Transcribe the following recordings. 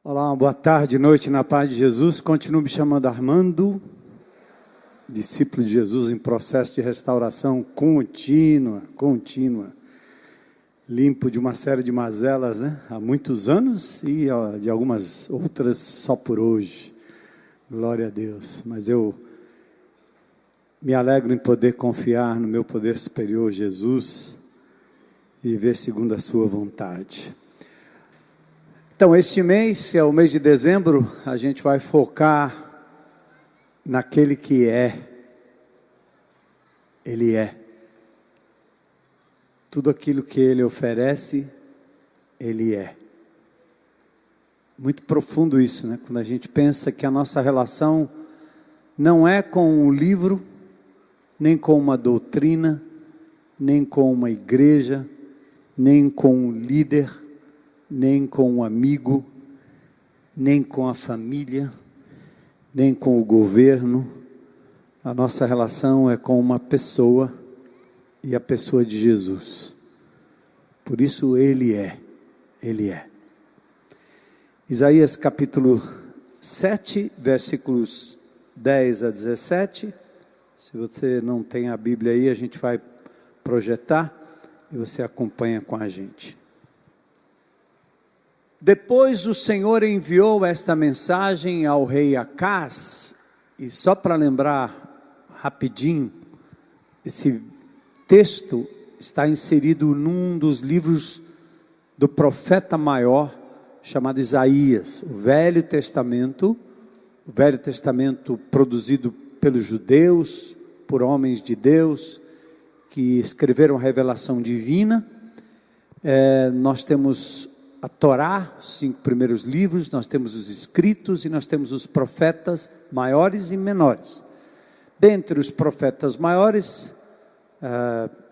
Olá, uma boa tarde, noite na paz de Jesus. Continuo me chamando Armando, discípulo de Jesus em processo de restauração contínua. Limpo de uma série de mazelas, há muitos anos e de algumas outras só por hoje. Glória a Deus. Mas eu me alegro em poder confiar no meu poder superior, Jesus, e viver segundo a sua vontade. Então, este mês, é o mês de dezembro, a gente vai focar naquele que é. Ele é. Tudo aquilo que Ele oferece, Ele é. Muito profundo isso, Quando a gente pensa que a nossa relação não é com um livro, nem com uma doutrina, nem com uma igreja, nem com um líder, nem com um amigo, nem com a família, nem com o governo. A nossa relação é com uma pessoa, e a pessoa de Jesus. Por isso Ele é. Isaías capítulo 7, versículos 10 a 17. Se você não tem a Bíblia aí, a gente vai projetar e você acompanha com a gente. Depois o Senhor enviou esta mensagem ao rei Acaz, e só para lembrar rapidinho, esse texto está inserido num dos livros do profeta maior, chamado Isaías, o Velho Testamento produzido pelos judeus, por homens de Deus, que escreveram a revelação divina. Nós temos a Torá, os 5 primeiros livros, nós temos os escritos e nós temos os profetas maiores e menores. Dentre os profetas maiores,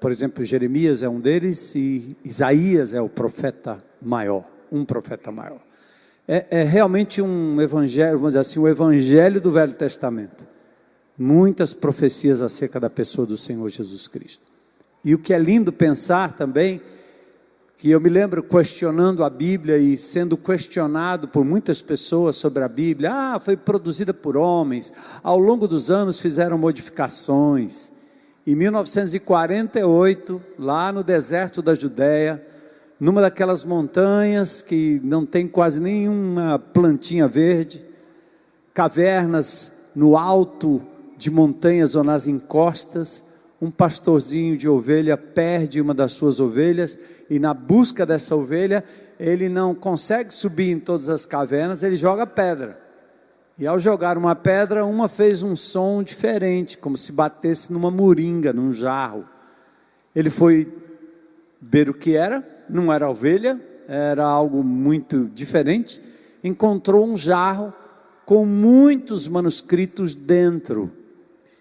por exemplo, Jeremias é um deles e Isaías é o profeta maior, um profeta maior. É realmente um evangelho, vamos dizer assim, o evangelho do Velho Testamento. Muitas profecias acerca da pessoa do Senhor Jesus Cristo. E o que é lindo pensar também, que eu me lembro questionando a Bíblia e sendo questionado por muitas pessoas sobre a Bíblia. Foi produzida por homens, ao longo dos anos fizeram modificações. Em 1948, lá no deserto da Judéia, numa daquelas montanhas que não tem quase nenhuma plantinha verde, cavernas no alto de montanhas ou nas encostas, um pastorzinho de ovelha perde uma das suas ovelhas, e na busca dessa ovelha, ele não consegue subir em todas as cavernas, ele joga pedra. E ao jogar uma pedra, uma fez um som diferente, como se batesse numa moringa, num jarro. Ele foi ver o que era, não era ovelha, era algo muito diferente. Encontrou um jarro com muitos manuscritos dentro.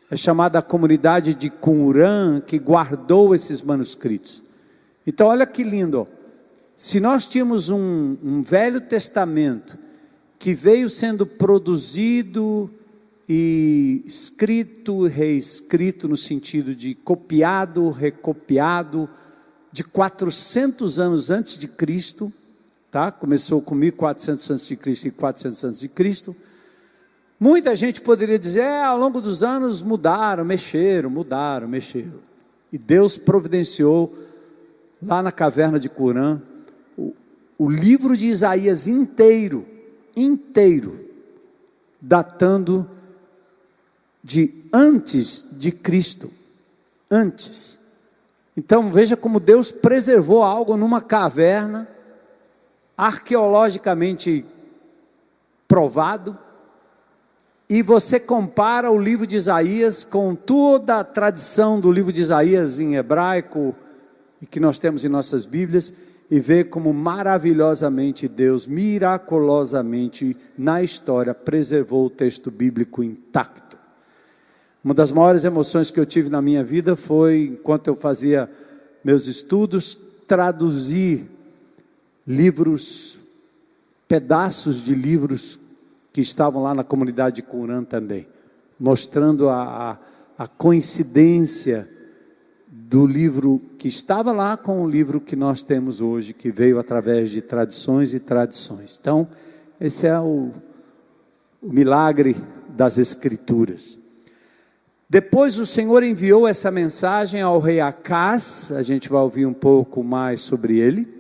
É chamada a comunidade de Qumran, que guardou esses manuscritos. Então olha que lindo, se nós tínhamos um Velho Testamento, que veio sendo produzido e escrito, reescrito, no sentido de copiado, recopiado, de 400 anos antes de Cristo, começou com 1400 antes de Cristo e 400 antes de Cristo. Muita gente poderia dizer, ao longo dos anos mudaram, mexeram. E Deus providenciou, lá na caverna de Qumran, o livro de Isaías inteiro, datando de antes de Cristo. Antes. Então veja como Deus preservou algo numa caverna, arqueologicamente provado. E você compara o livro de Isaías com toda a tradição do livro de Isaías em hebraico, e que nós temos em nossas Bíblias, e vê como maravilhosamente Deus, miraculosamente na história, preservou o texto bíblico intacto. Uma das maiores emoções que eu tive na minha vida foi, enquanto eu fazia meus estudos, traduzir livros, pedaços de livros que estavam lá na comunidade de Qumran também, mostrando a coincidência do livro que estava lá com o livro que nós temos hoje, que veio através de tradições e tradições. Então, Esse é o milagre das Escrituras. Depois o Senhor enviou essa mensagem ao rei Acaz, a gente vai ouvir um pouco mais sobre ele,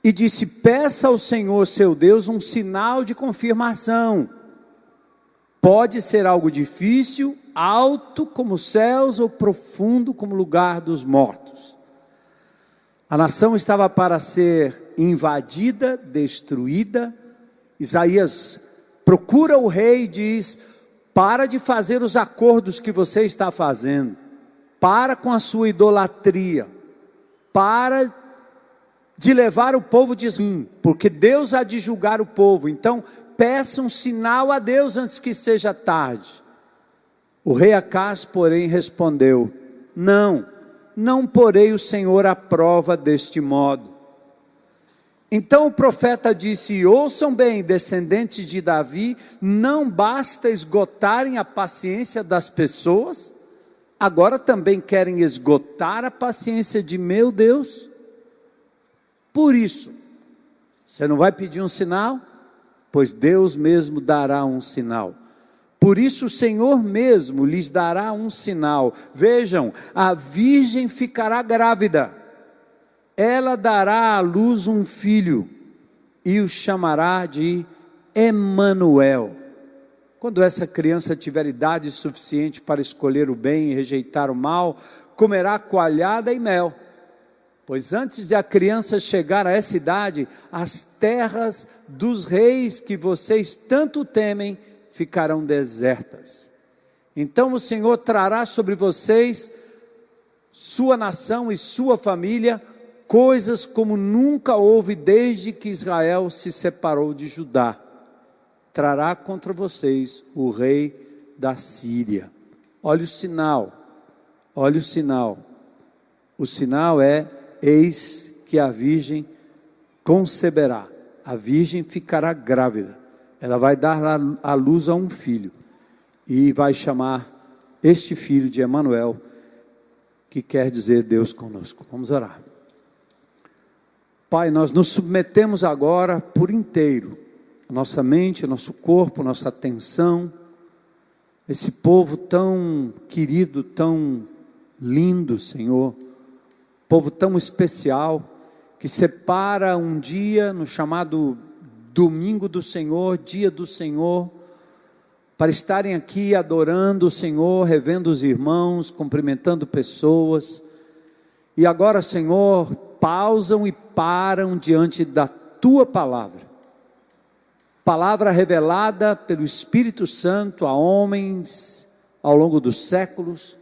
e disse: peça ao Senhor seu Deus um sinal de confirmação. Pode ser algo difícil, alto como os céus ou profundo como o lugar dos mortos. A nação estava para ser invadida, destruída. Isaías procura o rei e diz: para de fazer os acordos que você está fazendo, para com a sua idolatria, para de levar o povo de Israel, porque Deus há de julgar o povo. Então peça um sinal a Deus antes que seja tarde. O rei Acaz, porém, respondeu: não porei o Senhor à prova deste modo. Então o profeta disse: ouçam bem, descendentes de Davi, não basta esgotarem a paciência das pessoas, agora também querem esgotar a paciência de meu Deus? Por isso, você não vai pedir um sinal? Pois Deus mesmo dará um sinal. Por isso o Senhor mesmo lhes dará um sinal. Vejam, a virgem ficará grávida. Ela dará à luz um filho e o chamará de Emanuel. Quando essa criança tiver idade suficiente para escolher o bem e rejeitar o mal, comerá coalhada e mel. Pois antes de a criança chegar a essa idade, as terras dos reis que vocês tanto temem ficarão desertas. Então o Senhor trará sobre vocês, sua nação e sua família, coisas como nunca houve desde que Israel se separou de Judá. Trará contra vocês o rei da Síria. Olha o sinal, olha o sinal. O sinal é: eis que a virgem conceberá, a virgem ficará grávida, ela vai dar à luz a um filho, e vai chamar este filho de Emanuel, que quer dizer Deus conosco. Vamos orar. Pai, nós nos submetemos agora por inteiro, a nossa mente, o nosso corpo, nossa atenção, esse povo tão querido, tão lindo, Senhor, povo tão especial, que separa um dia no chamado Domingo do Senhor, Dia do Senhor, para estarem aqui adorando o Senhor, revendo os irmãos, cumprimentando pessoas, e agora, Senhor, pausam e param diante da Tua palavra, palavra revelada pelo Espírito Santo a homens ao longo dos séculos,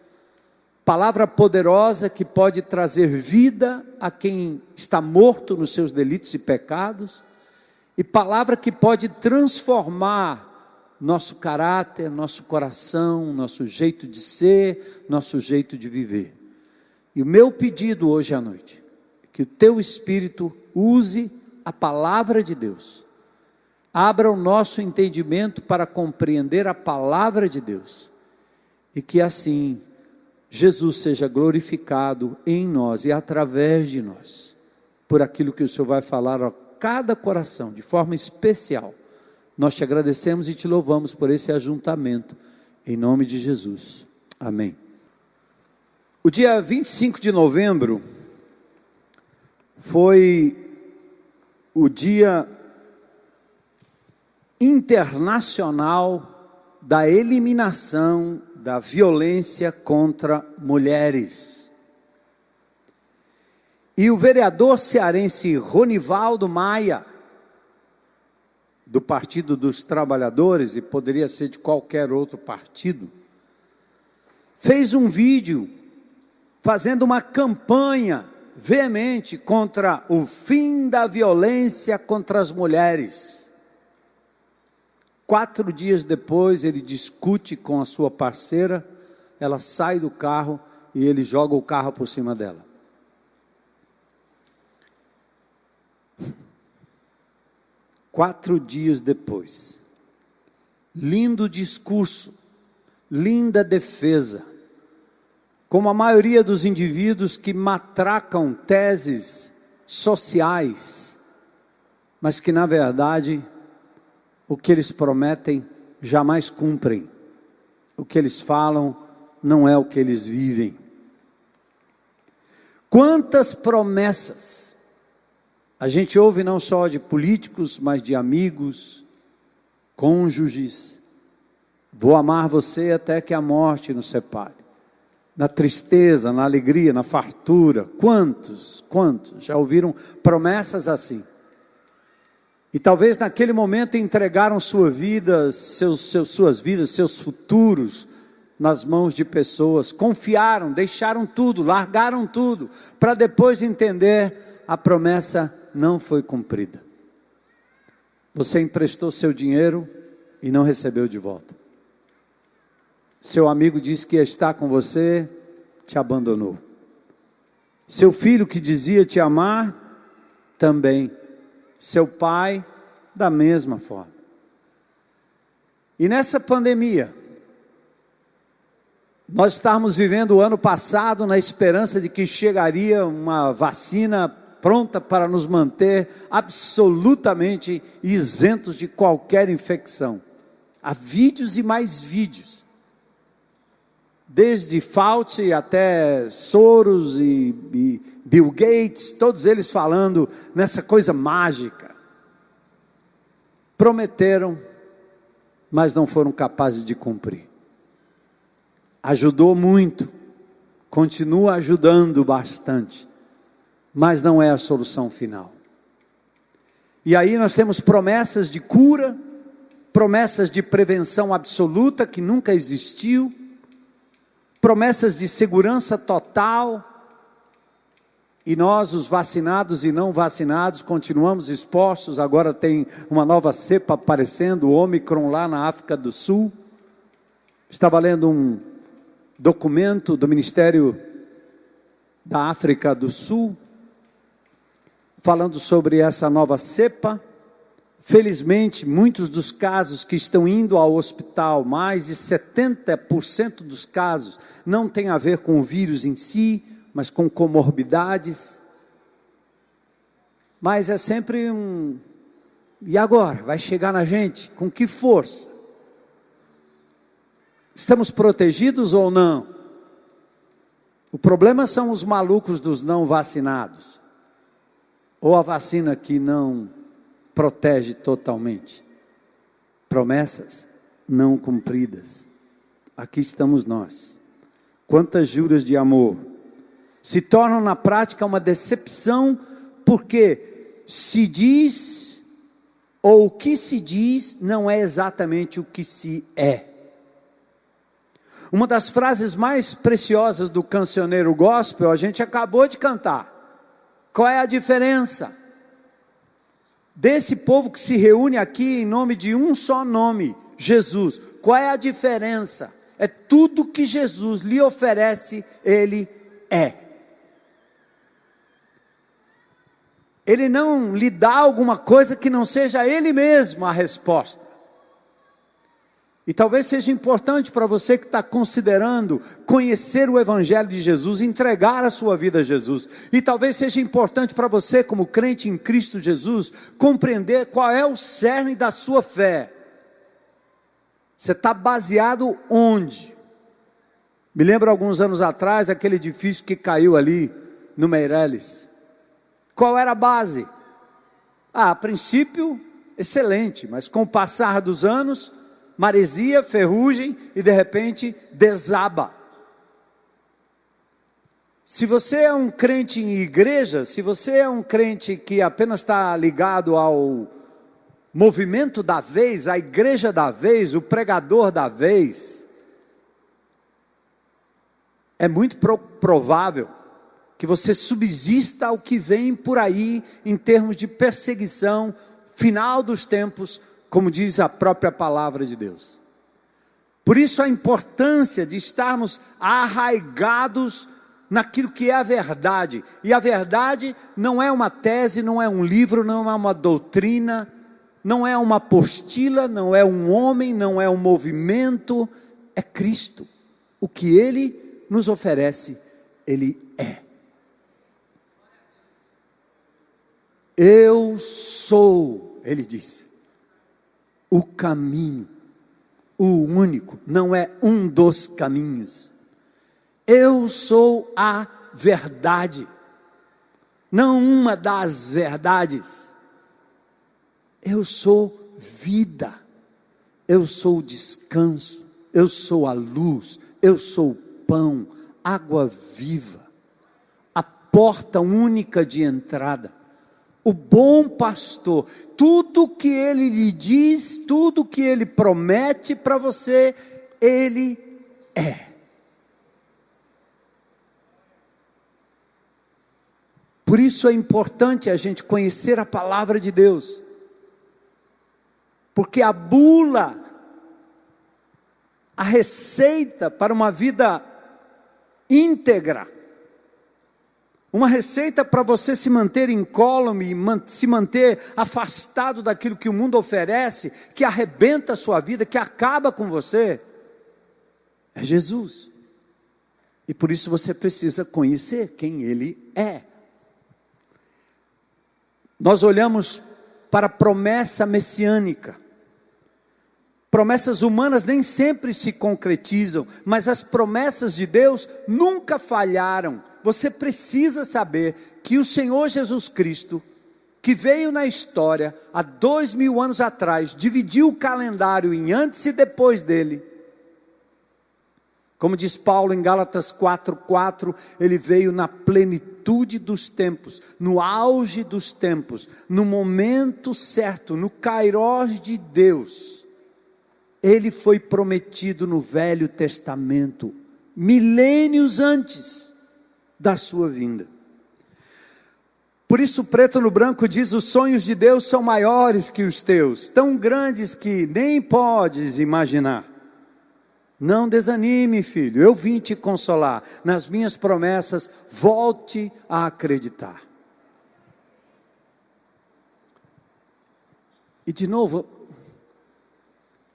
palavra poderosa que pode trazer vida a quem está morto nos seus delitos e pecados, e palavra que pode transformar nosso caráter, nosso coração, nosso jeito de ser, nosso jeito de viver. E o meu pedido hoje à noite é que o Teu Espírito use a palavra de Deus, abra o nosso entendimento para compreender a palavra de Deus, e que assim Jesus seja glorificado em nós e através de nós, por aquilo que o Senhor vai falar a cada coração, de forma especial. Nós te agradecemos e te louvamos por esse ajuntamento, em nome de Jesus, amém. O dia 25 de novembro, foi o dia internacional da eliminação da violência contra mulheres. E o vereador cearense Ronivaldo Maia, do Partido dos Trabalhadores, e poderia ser de qualquer outro partido, fez um vídeo fazendo uma campanha veemente contra o fim da violência contra as mulheres. 4 dias depois, ele discute com a sua parceira, ela sai do carro e ele joga o carro por cima dela. Quatro dias depois, lindo discurso, linda defesa, como a maioria dos indivíduos que matracam teses sociais, mas que na verdade o que eles prometem jamais cumprem. O que eles falam não é o que eles vivem. Quantas promessas a gente ouve não só de políticos, mas de amigos, cônjuges. Vou amar você até que a morte nos separe. Na tristeza, na alegria, na fartura. Quantos já ouviram promessas assim? E talvez naquele momento entregaram sua vida, suas vidas, seus futuros nas mãos de pessoas, confiaram, deixaram tudo, largaram tudo, para depois entender a promessa não foi cumprida. Você emprestou seu dinheiro e não recebeu de volta. Seu amigo disse que ia estar com você, te abandonou. Seu filho que dizia te amar, também. Seu pai, da mesma forma. E nessa pandemia, nós estávamos vivendo o ano passado na esperança de que chegaria uma vacina pronta para nos manter absolutamente isentos de qualquer infecção. Há vídeos e mais vídeos. Desde Fauci até Soros e Bill Gates, todos eles falando nessa coisa mágica. Prometeram, mas não foram capazes de cumprir. Ajudou muito, continua ajudando bastante, mas não é a solução final. E aí nós temos promessas de cura, promessas de prevenção absoluta que nunca existiu, promessas de segurança total, e nós, os vacinados e não vacinados, continuamos expostos. Agora tem uma nova cepa aparecendo, o Ômicron lá na África do Sul. Estava lendo um documento do Ministério da África do Sul, falando sobre essa nova cepa. Felizmente, muitos dos casos que estão indo ao hospital, mais de 70% dos casos, não tem a ver com o vírus em si, mas com comorbidades. Mas é sempre e agora? Vai chegar na gente? Com que força? Estamos protegidos ou não? O problema são os malucos dos não vacinados. Ou a vacina que não protege totalmente. Promessas não cumpridas. Aqui estamos nós. Quantas juras de amor se tornam na prática uma decepção, porque se diz, ou o que se diz, não é exatamente o que se é. Uma das frases mais preciosas do cancioneiro gospel, a gente acabou de cantar. Qual é a diferença desse povo que se reúne aqui em nome de um só nome, Jesus? Qual é a diferença? É tudo que Jesus lhe oferece, Ele é. Ele não lhe dá alguma coisa que não seja Ele mesmo a resposta. E talvez seja importante para você que está considerando conhecer o Evangelho de Jesus, entregar a sua vida a Jesus. E talvez seja importante para você, como crente em Cristo Jesus, compreender qual é o cerne da sua fé. Você está baseado onde? Me lembro alguns anos atrás, aquele edifício que caiu ali no Meireles. Qual era a base? A princípio, excelente, mas com o passar dos anos, maresia, ferrugem e de repente desaba. Se você é um crente em igreja, se você é um crente que apenas está ligado ao movimento da vez, a igreja da vez, o pregador da vez, é muito provável que você subsista ao que vem por aí em termos de perseguição final dos tempos, como diz a própria palavra de Deus. Por isso a importância de estarmos arraigados naquilo que é a verdade. E a verdade não é uma tese, não é um livro, não é uma doutrina, não é uma apostila, não é um homem, não é um movimento, é Cristo. O que Ele nos oferece, Ele é. Eu sou, ele diz, o caminho, o único, não é um dos caminhos. Eu sou a verdade, não uma das verdades. Eu sou vida, eu sou o descanso, eu sou a luz, eu sou o pão, água viva, a porta única de entrada, o bom pastor. Tudo que ele lhe diz, tudo que ele promete para você, ele é. Por isso é importante a gente conhecer a palavra de Deus, porque a bula, a receita para uma vida íntegra, uma receita para você se manter incólume, se manter afastado daquilo que o mundo oferece, que arrebenta a sua vida, que acaba com você, é Jesus. E por isso você precisa conhecer quem Ele é. Nós olhamos para a promessa messiânica. Promessas humanas nem sempre se concretizam, mas as promessas de Deus nunca falharam. Você precisa saber que o Senhor Jesus Cristo, que veio na história há 2000 anos atrás, dividiu o calendário em antes e depois dele. Como diz Paulo em Gálatas 4:4, ele veio na plenitude dos tempos, no auge dos tempos, no momento certo, no kairós de Deus. Ele foi prometido no Velho Testamento, milênios antes da sua vinda. Por isso, preto no branco diz: os sonhos de Deus são maiores que os teus, tão grandes que nem podes imaginar. Não desanime, filho, eu vim te consolar. Nas minhas promessas, volte a acreditar. E de novo,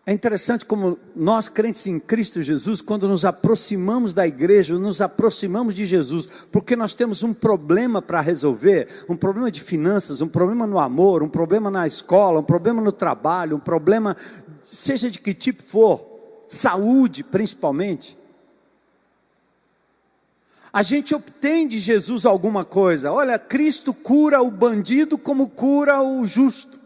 é interessante como nós, crentes em Cristo Jesus, quando nos aproximamos da igreja, nos aproximamos de Jesus, porque nós temos um problema para resolver, um problema de finanças, um problema no amor, um problema na escola, um problema no trabalho, um problema, seja de que tipo for, saúde principalmente. A gente obtém de Jesus alguma coisa. Olha, Cristo cura o bandido como cura o justo.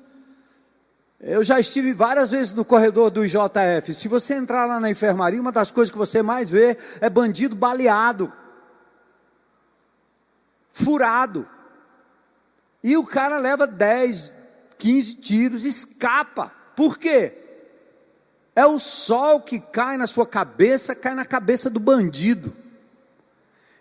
Eu já estive várias vezes no corredor do IJF. Se você entrar lá na enfermaria, uma das coisas que você mais vê é bandido baleado, furado. E o cara leva 10, 15 tiros, escapa. Por quê? É o sol que cai na sua cabeça, cai na cabeça do bandido.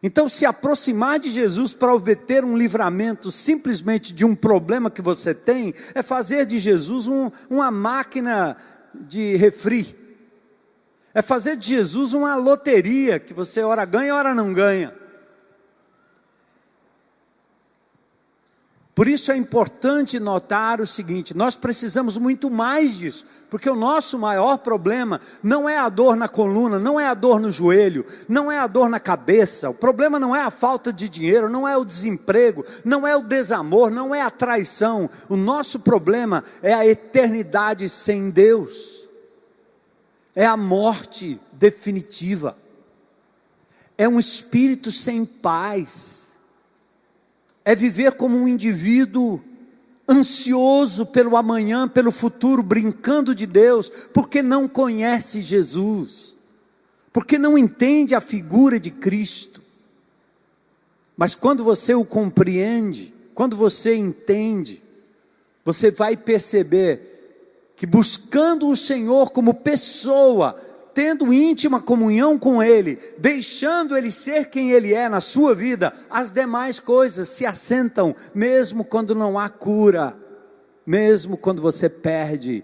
Então, se aproximar de Jesus para obter um livramento simplesmente de um problema que você tem, é fazer de Jesus uma máquina de refri. É fazer de Jesus uma loteria, que você ora ganha, ora não ganha. Por isso é importante notar o seguinte: nós precisamos muito mais disso, porque o nosso maior problema não é a dor na coluna, não é a dor no joelho, não é a dor na cabeça, o problema não é a falta de dinheiro, não é o desemprego, não é o desamor, não é a traição. O nosso problema é a eternidade sem Deus, é a morte definitiva, é um espírito sem paz, é viver como um indivíduo ansioso pelo amanhã, pelo futuro, brincando de Deus, porque não conhece Jesus, porque não entende a figura de Cristo. Mas quando você o compreende, quando você entende, você vai perceber que buscando o Senhor como pessoa, tendo íntima comunhão com Ele, deixando Ele ser quem Ele é na sua vida, as demais coisas se assentam, mesmo quando não há cura, mesmo quando você perde,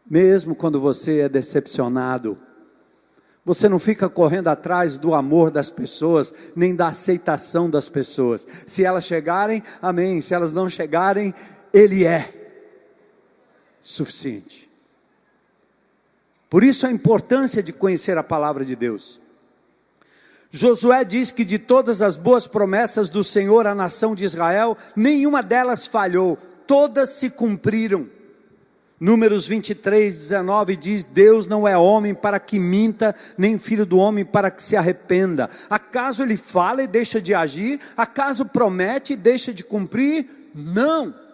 mesmo quando você é decepcionado. Você não fica correndo atrás do amor das pessoas, nem da aceitação das pessoas. Se elas chegarem, amém. Se elas não chegarem, Ele é suficiente. Por isso a importância de conhecer a palavra de Deus. Josué diz que de todas as boas promessas do Senhor à nação de Israel, nenhuma delas falhou, todas se cumpriram. Números 23, 19 diz: Deus não é homem para que minta, nem filho do homem para que se arrependa. Acaso ele fala e deixa de agir? Acaso promete e deixa de cumprir? Não.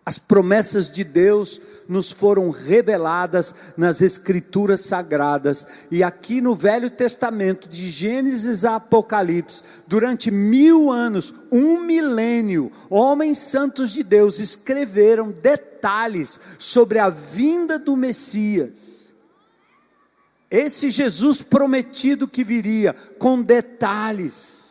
As promessas de Deus nos foram reveladas nas Escrituras Sagradas. E aqui no Velho Testamento, de Gênesis a Apocalipse, durante 1000 anos, 1 milênio, homens santos de Deus escreveram detalhes sobre a vinda do Messias. Esse Jesus prometido que viria, com detalhes.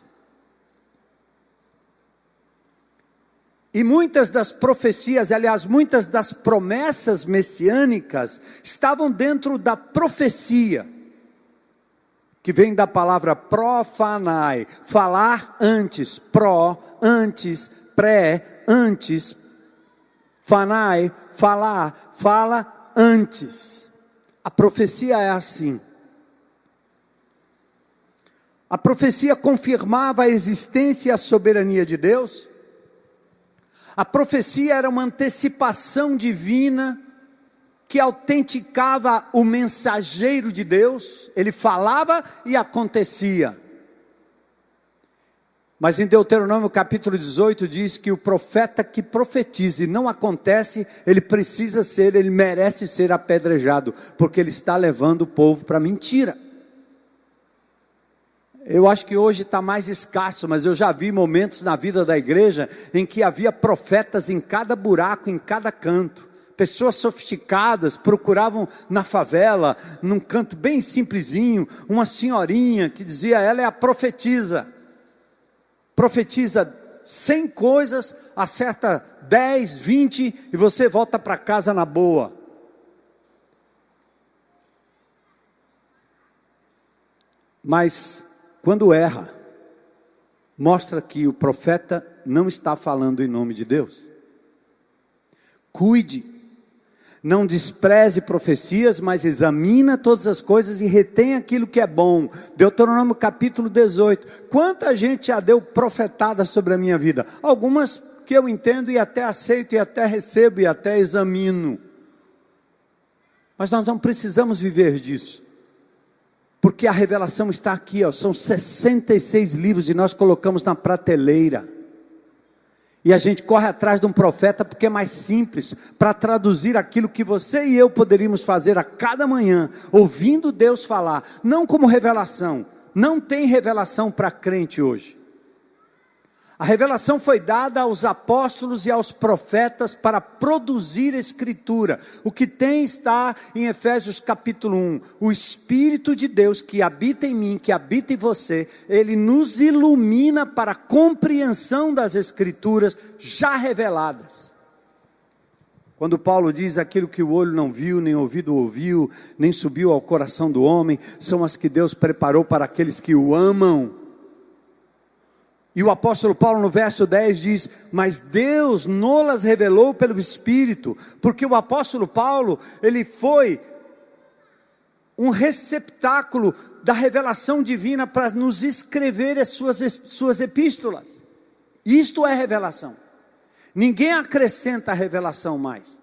E muitas das profecias, aliás, muitas das promessas messiânicas estavam dentro da profecia, que vem da palavra profanai, falar antes, antes, antes, fanai, falar, fala antes. A profecia é assim. A profecia confirmava a existência e a soberania de Deus. A profecia era uma antecipação divina que autenticava o mensageiro de Deus. Ele falava e acontecia. Mas em Deuteronômio capítulo 18 diz que o profeta que profetiza e não acontece, ele merece ser apedrejado, porque ele está levando o povo para mentira. Eu acho que hoje está mais escasso, mas eu já vi momentos na vida da igreja em que havia profetas em cada buraco, em cada canto. Pessoas sofisticadas procuravam na favela, num canto bem simplesinho, uma senhorinha que dizia: ela é a profetisa. Profetiza 100 coisas, acerta 10, 20 e você volta para casa na boa. Mas quando erra, mostra que o profeta não está falando em nome de Deus. Cuide, não despreze profecias, mas examina todas as coisas e retém aquilo que é bom. Deuteronômio capítulo 18. Quanta gente já deu profetada sobre a minha vida? Algumas que eu entendo e até aceito, e até recebo, e até examino. Mas nós não precisamos viver disso. Porque a revelação está aqui, ó, são 66 livros e nós colocamos na prateleira. E a gente corre atrás de um profeta porque é mais simples, para traduzir aquilo que você e eu poderíamos fazer a cada manhã, ouvindo Deus falar, não como revelação. Não tem revelação para crente hoje. A revelação foi dada aos apóstolos e aos profetas para produzir escritura. O que tem está em Efésios capítulo 1. O Espírito de Deus que habita em mim, que habita em você, ele nos ilumina para a compreensão das escrituras já reveladas. Quando Paulo diz: aquilo que o olho não viu, nem ouvido ouviu, nem subiu ao coração do homem, são as que Deus preparou para aqueles que o amam. E o apóstolo Paulo no verso 10 diz: mas Deus nolas revelou pelo Espírito. Porque o apóstolo Paulo, ele foi um receptáculo da revelação divina para nos escrever as suas epístolas. Isto é revelação. Ninguém acrescenta a revelação mais.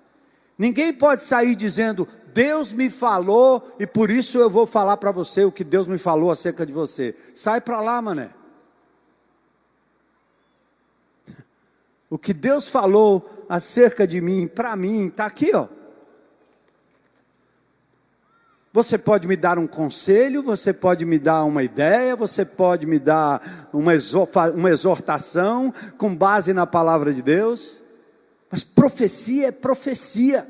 Ninguém pode sair dizendo: Deus me falou e por isso eu vou falar para você o que Deus me falou acerca de você. Sai para lá, mané. O que Deus falou acerca de mim, para mim, está aqui, ó. Você pode me dar um conselho, você pode me dar uma ideia, você pode me dar uma exortação com base na palavra de Deus. Mas profecia é profecia.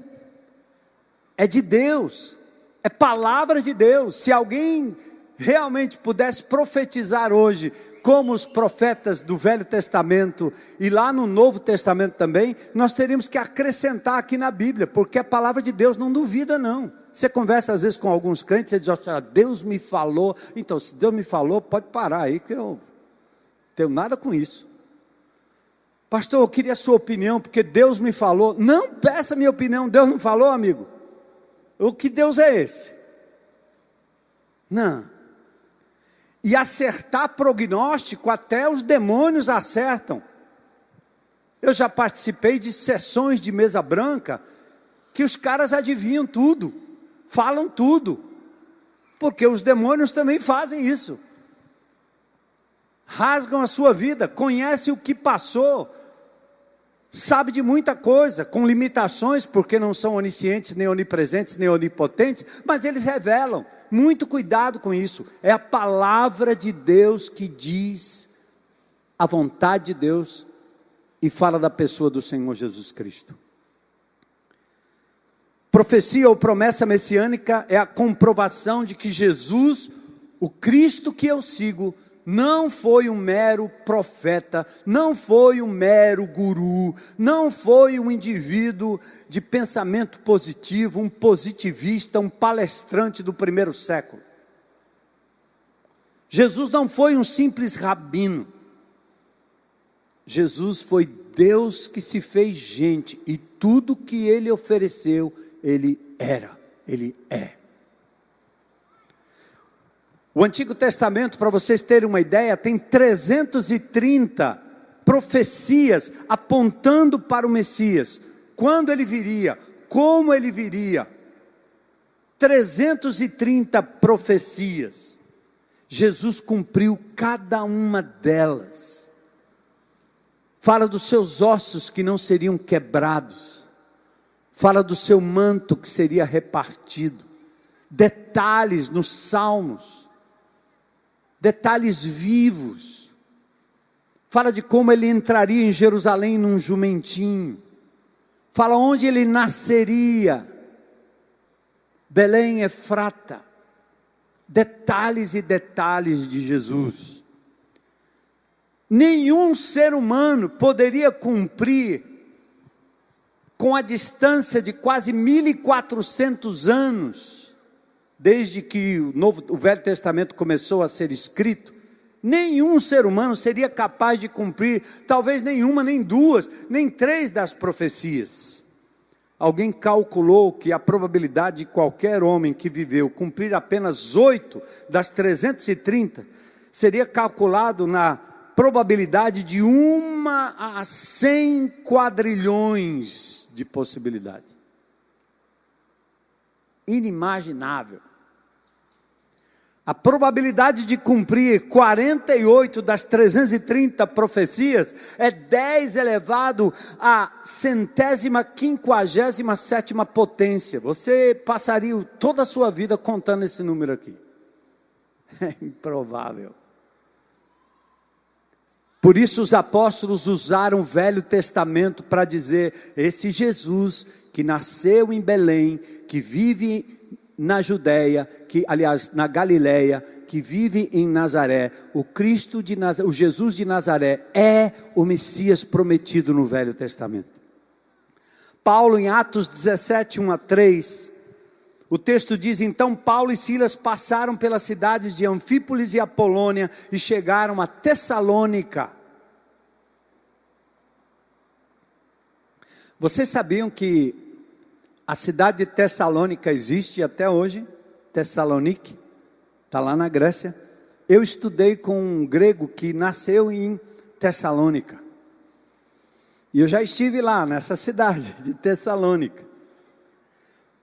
É de Deus. É palavra de Deus. Se alguém realmente pudesse profetizar hoje, como os profetas do Velho Testamento e lá no Novo Testamento também, nós teríamos que acrescentar aqui na Bíblia, porque a palavra de Deus não duvida não. Você conversa às vezes com alguns crentes, você diz: Deus me falou. Então, se Deus me falou, pode parar aí, que eu não tenho nada com isso. Pastor, eu queria a sua opinião, porque Deus me falou. Não peça minha opinião, Deus não falou, amigo. O que Deus é esse? Não. e acertar prognóstico, até os demônios acertam. Eu já participei de sessões de mesa branca, que os caras adivinham tudo, falam tudo, porque os demônios também fazem isso. Rasgam a sua vida, conhecem o que passou, sabe de muita coisa, com limitações, porque não são oniscientes, nem onipresentes, nem onipotentes, mas eles revelam. Muito cuidado com isso. É a palavra de Deus que diz a vontade de Deus e fala da pessoa do Senhor Jesus Cristo. Profecia ou promessa messiânica é a comprovação de que Jesus, o Cristo que eu sigo, não foi um mero profeta, não foi um mero guru, não foi um indivíduo de pensamento positivo, um positivista, um palestrante do primeiro século. Jesus não foi um simples rabino. Jesus foi Deus que se fez gente, e tudo que Ele ofereceu, Ele era, Ele é. O Antigo Testamento, para vocês terem uma ideia, tem 330 profecias apontando para o Messias. Quando ele viria, como ele viria. 330 profecias. Jesus cumpriu cada uma delas. Fala dos seus ossos que não seriam quebrados. Fala do seu manto que seria repartido. Detalhes nos salmos. Detalhes vivos. Fala de como ele entraria em Jerusalém num jumentinho. Fala onde ele nasceria. Belém, Efrata. Detalhes e detalhes de Jesus. Nenhum ser humano poderia cumprir, com a distância de quase 1400 anos, desde que o Velho Testamento começou a ser escrito, nenhum ser humano seria capaz de cumprir, talvez nenhuma, nem duas, nem três das profecias. Alguém calculou que a probabilidade de qualquer homem que viveu cumprir apenas 8 das 330, seria calculado na probabilidade de 1 a 100 quadrilhões de possibilidade. Inimaginável. A probabilidade de cumprir 48 das 330 profecias é 10 elevado à 157ª potência. Você passaria toda a sua vida contando esse número aqui. É improvável. Por isso os apóstolos usaram o Velho Testamento para dizer: esse Jesus que nasceu em Belém, que vive na Judéia, aliás, na Galileia, que vive em Nazaré, o Cristo de Nazaré, o Jesus de Nazaré é o Messias prometido no Velho Testamento. Paulo, em Atos 17, 1 a 3, o texto diz: então Paulo e Silas passaram pelas cidades de Anfípolis e Apolônia e chegaram a Tessalônica. Vocês sabiam que a cidade de Tessalônica existe até hoje? Tessalonique, está lá na Grécia. Eu estudei com um grego que nasceu em Tessalônica. E eu já estive lá, nessa cidade de Tessalônica.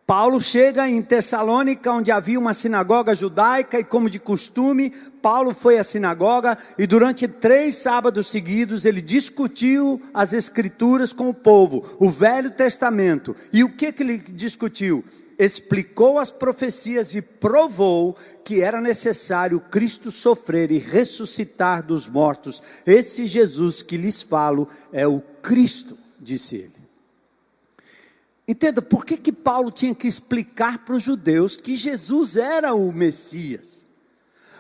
Paulo chega em Tessalônica, onde havia uma sinagoga judaica, e como de costume, Paulo foi à sinagoga, e durante 3 sábados seguidos, ele discutiu as escrituras com o povo, o Velho Testamento. E o que ele discutiu? Explicou as profecias e provou que era necessário Cristo sofrer e ressuscitar dos mortos. Esse Jesus que lhes falo é o Cristo, disse ele. Entenda, por que Paulo tinha que explicar para os judeus que Jesus era o Messias?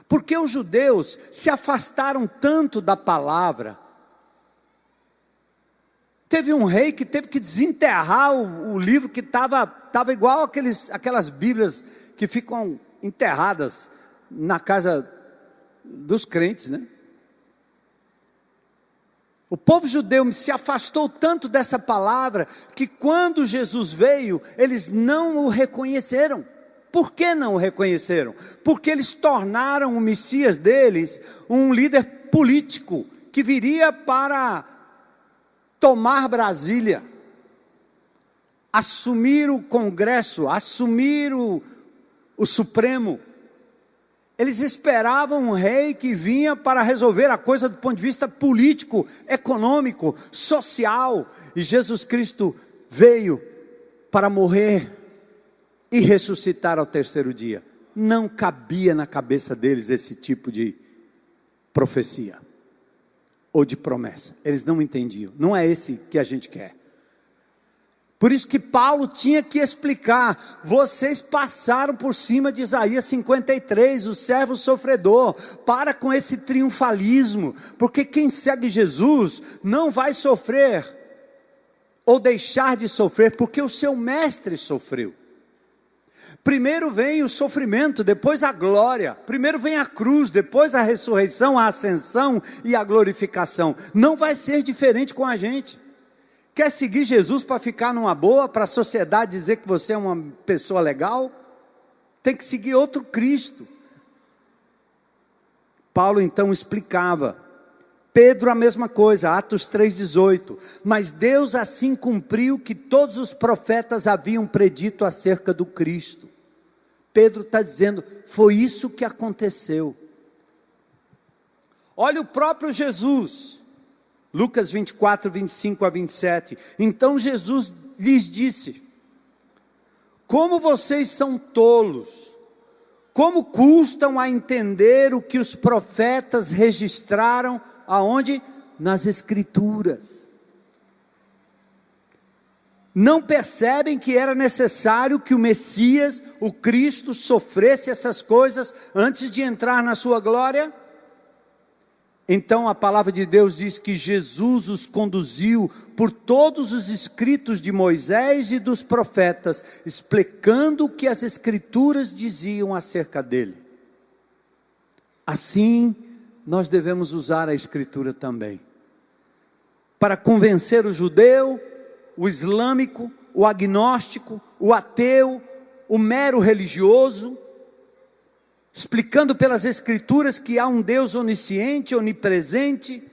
Porque os judeus se afastaram tanto da palavra. Teve um rei que teve que desenterrar o livro que estava igual aquelas bíblias que ficam enterradas na casa dos crentes, né? O povo judeu se afastou tanto dessa palavra, que quando Jesus veio, eles não o reconheceram. Por que não o reconheceram? Porque eles tornaram o Messias deles um líder político, que viria para tomar Brasília, assumir o Congresso, assumir o Supremo. Eles esperavam um rei que vinha para resolver a coisa do ponto de vista político, econômico, social. E Jesus Cristo veio para morrer e ressuscitar ao terceiro dia. Não cabia na cabeça deles esse tipo de profecia ou de promessa. Eles não entendiam. Não é esse que a gente quer. Por isso que Paulo tinha que explicar: vocês passaram por cima de Isaías 53, o servo sofredor. Para com esse triunfalismo, porque quem segue Jesus não vai sofrer ou deixar de sofrer, porque o seu mestre sofreu. Primeiro vem o sofrimento, depois a glória. Primeiro vem a cruz, depois a ressurreição, a ascensão e a glorificação. Não vai ser diferente com a gente. Quer seguir Jesus para ficar numa boa, para a sociedade dizer que você é uma pessoa legal? Tem que seguir outro Cristo. Paulo então explicava. Pedro a mesma coisa, Atos 3,18. Mas Deus assim cumpriu que todos os profetas haviam predito acerca do Cristo. Pedro está dizendo, foi isso que aconteceu. Olha o próprio Jesus. Lucas 24, 25 a 27. Então Jesus lhes disse: como vocês são tolos, como custam a entender o que os profetas registraram, aonde? Nas Escrituras. Não percebem que era necessário que o Messias, o Cristo, sofresse essas coisas antes de entrar na sua glória? Então a palavra de Deus diz que Jesus os conduziu por todos os escritos de Moisés e dos profetas, explicando o que as Escrituras diziam acerca dele. Assim, nós devemos usar a Escritura também, para convencer o judeu, o islâmico, o agnóstico, o ateu, o mero religioso, explicando pelas Escrituras que há um Deus onisciente, onipresente,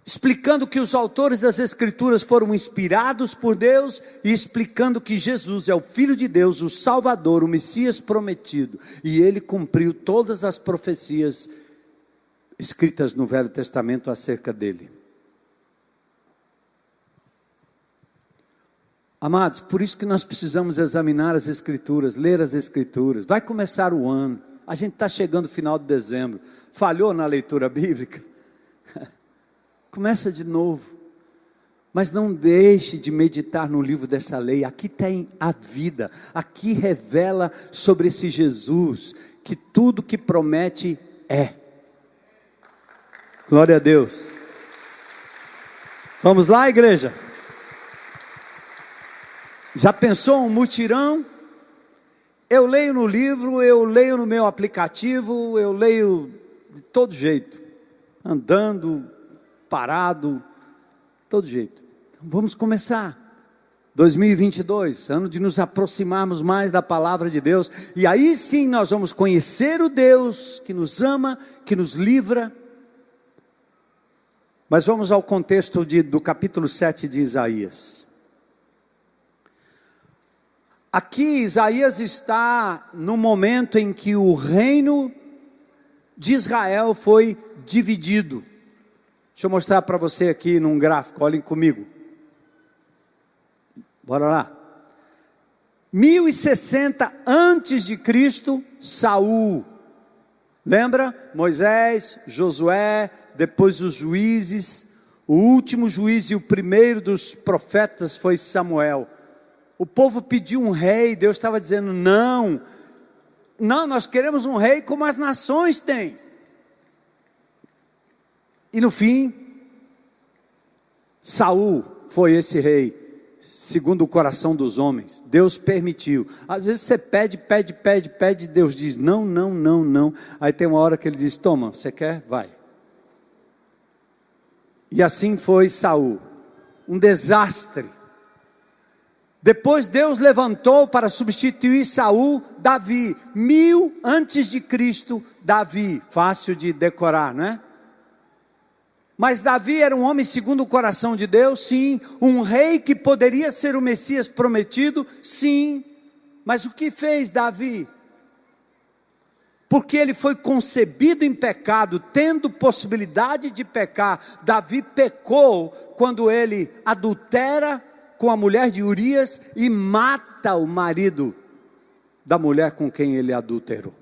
explicando que os autores das Escrituras foram inspirados por Deus, e explicando que Jesus é o Filho de Deus, o Salvador, o Messias prometido, e Ele cumpriu todas as profecias escritas no Velho Testamento acerca dele. Amados, por isso que nós precisamos examinar as Escrituras, ler as Escrituras. Vai começar o ano, a gente está chegando no final de dezembro, falhou na leitura bíblica? Começa de novo, mas não deixe de meditar no livro dessa lei. Aqui tem a vida, aqui revela sobre esse Jesus, que tudo que promete é. Glória a Deus. Vamos lá, igreja? Já pensou um mutirão? Eu leio no livro, eu leio no meu aplicativo, eu leio de todo jeito, andando, parado, todo jeito. Então, vamos começar 2022, ano de nos aproximarmos mais da palavra de Deus, e aí sim nós vamos conhecer o Deus que nos ama, que nos livra. Mas vamos ao contexto do capítulo 7 de Isaías. Aqui Isaías está no momento em que o reino de Israel foi dividido. Deixa eu mostrar para você aqui num gráfico, olhem comigo. Bora lá. 1060 antes de Cristo, Saul. Lembra? Moisés, Josué, depois os juízes. O último juiz e o primeiro dos profetas foi Samuel. O povo pediu um rei, Deus estava dizendo, não, nós queremos um rei como as nações têm. E no fim, Saul foi esse rei, segundo o coração dos homens. Deus permitiu. Às vezes você pede, Deus diz, não. Aí tem uma hora que ele diz, toma, você quer? Vai. E assim foi Saul, um desastre. Depois Deus levantou para substituir Saul, Davi. 1000 antes de Cristo, Davi. Fácil de decorar, não é? Mas Davi era um homem segundo o coração de Deus, sim. Um rei que poderia ser o Messias prometido, sim. Mas o que fez Davi? Porque ele foi concebido em pecado, tendo possibilidade de pecar. Davi pecou quando ele adultera com a mulher de Urias e mata o marido da mulher com quem ele adulterou.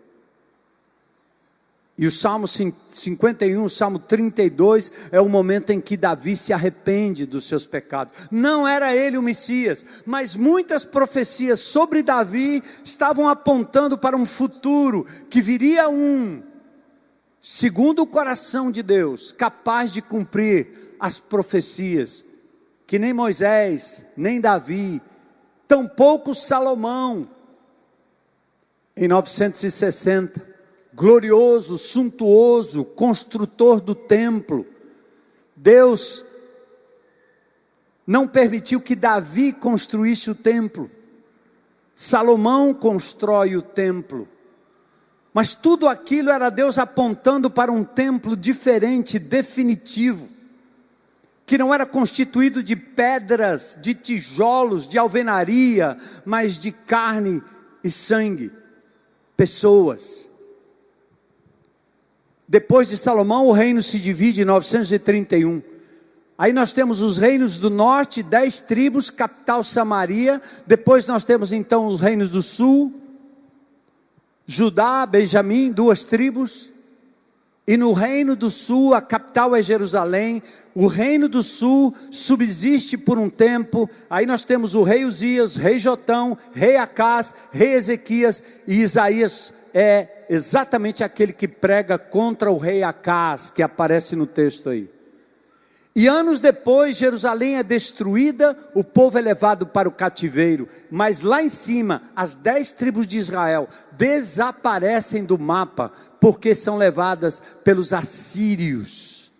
E o Salmo 51, o Salmo 32 é o momento em que Davi se arrepende dos seus pecados. Não era ele o Messias, mas muitas profecias sobre Davi estavam apontando para um futuro, que viria segundo o coração de Deus, capaz de cumprir as profecias, que nem Moisés, nem Davi, tampouco Salomão, em 960, glorioso, suntuoso, construtor do templo. Deus não permitiu que Davi construísse o templo. Salomão constrói o templo. Mas tudo aquilo era Deus apontando para um templo diferente, definitivo, que não era constituído de pedras, de tijolos, de alvenaria, mas de carne e sangue, pessoas. Depois de Salomão, o reino se divide em 931. Aí nós temos os reinos do norte, 10 tribos, capital Samaria. Depois nós temos então os reinos do sul, Judá, Benjamim, 2 tribos. E no reino do sul, a capital é Jerusalém. O reino do sul subsiste por um tempo. Aí nós temos o rei Uzias, rei Jotão, rei Acás, rei Ezequias. E Isaías é exatamente aquele que prega contra o rei Acás, que aparece no texto aí. E anos depois, Jerusalém é destruída, o povo é levado para o cativeiro. Mas lá em cima, as 10 tribos de Israel desaparecem do mapa, porque são levadas pelos assírios.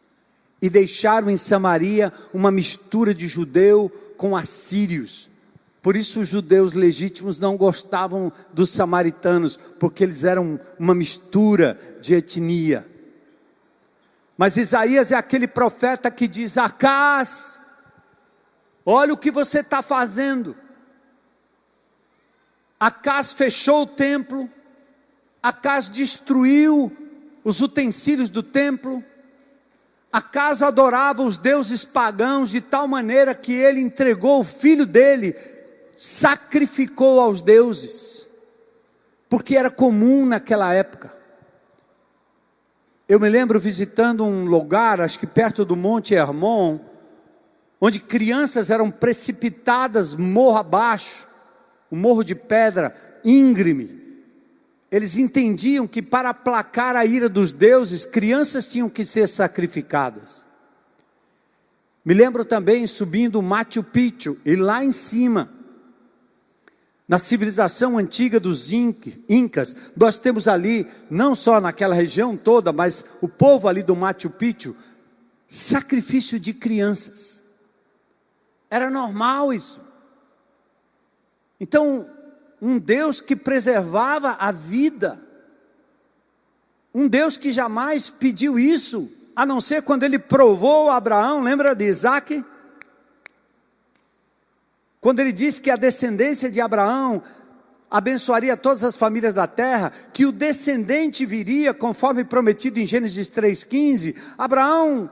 E deixaram em Samaria uma mistura de judeu com assírios. Por isso os judeus legítimos não gostavam dos samaritanos, porque eles eram uma mistura de etnia. Mas Isaías é aquele profeta que diz: Acás, olha o que você está fazendo. Acás fechou o templo, Acás destruiu os utensílios do templo, Acás adorava os deuses pagãos de tal maneira que ele entregou o filho dele, sacrificou aos deuses, porque era comum naquela época. Eu me lembro visitando um lugar, acho que perto do Monte Hermon, onde crianças eram precipitadas morro abaixo, um morro de pedra íngreme. Eles entendiam que para aplacar a ira dos deuses, crianças tinham que ser sacrificadas. Me lembro também subindo o Machu Picchu, e lá em cima, na civilização antiga dos Incas, nós temos ali, não só naquela região toda, mas o povo ali do Machu Picchu, sacrifício de crianças. Era normal isso. Então, um Deus que preservava a vida, um Deus que jamais pediu isso, a não ser quando ele provou a Abraão, lembra de Isaac? Quando ele disse que a descendência de Abraão abençoaria todas as famílias da terra, que o descendente viria, conforme prometido em Gênesis 3,15, Abraão,